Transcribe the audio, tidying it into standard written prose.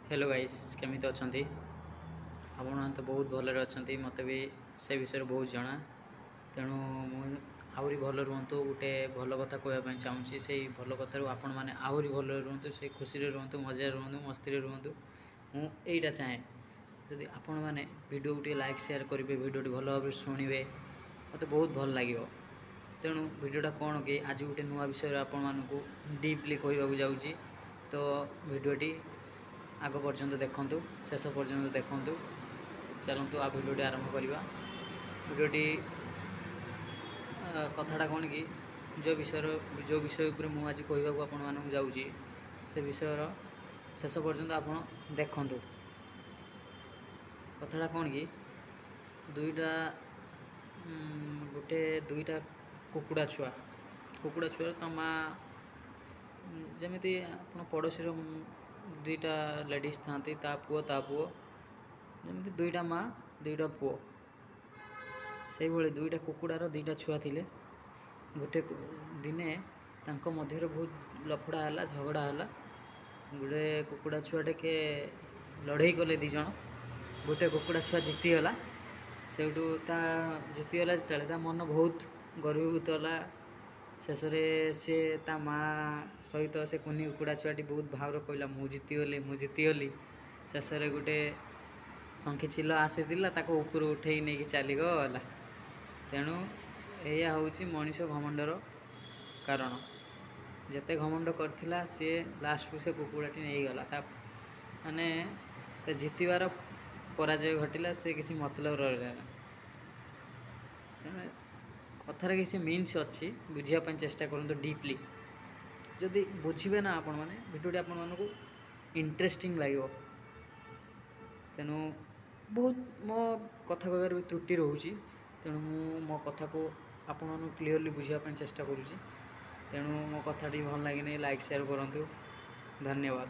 Hello guys केमिति अछंती आपण तो बहुत भलरे अछंती मते भी से विषय बहुत जना तेणु मु आहुरी भल रुहतु गोटे भल कथा कहवाई चाहूँगी से भल कथार आपण मैंने आहुरी भल रुहतु से खुशी रुहतु मजा रुहतु मस्ती रुहतु मुझा चाहे जदि आपण मैंने वीडियो गोटे लाइक शेयर करेंगे वीडियो भल भाव शुणे मत बहुत भल लगे तेणु वीडियोटा कौन कि आज गोटे नुआ विषय आपण मानू डीपली कहवाक जाऊँगी तो वीडियोटी आग पर्यंत देखूँ शेष पर्यंत देखूँ चलतु आ भिडियोटी आरंभ करवा भिडियोटी कथाटा कौन कि जो विषय पर मुझे आज कहवाक आपण मानक जाऊँगी से विषयर शेष पर्यंत आप देखूँ कथाटा कौन कि दुईटा दुईटा कुकुड़ा छुआ तो माँ जमी आप पड़ोशी दुईटा लेडीज था ता पुओ जमी दुईटा माँ दुईटा पुओ से भाई दुईटा कुकुड़ार दुईटा छुआ थिले गोटे दिने तांको मध्य बहुत लफड़ा है झगड़ा है गोटे कुकुड़ा छुआटे के लड़ाई कले दिज गोटे कुकुड़ा छुआ जीतीगला सेठू जीतीगला जो मन बहुत गर्वीभूत है शेष सी ता माँ सहित से कुनी कुकुड़ा छुआटी बहुत भाव कहला मु जीतीगली शेष गोटे शंखी चिल आसीला ऊपर उठे नहीं चलीगला तेणु यह हूँ मनीष घमंडर कारण जिते घमंड करथिला सी लास्ट को से कुकुड़ाटी नहीं गला माने तो जीतबार पराजय घटिला से किसी मतलब रहा कथार किसी मीन्स अच्छी बुझापी चेष्टा करूँ डीपली जदि बुझे ना आपण मैंने भिडियोटी आपण मानक इंटरेस्टिंग लगे तेणु बहुत मो कथा कहार भी त्रुटि रोचे तेणु मो कथा को आपण क्लीयरली बुझापी चेष्टा करुँची तेणु मो कथाटी भल लगे लाइक शेयर करूँ धन्यवाद।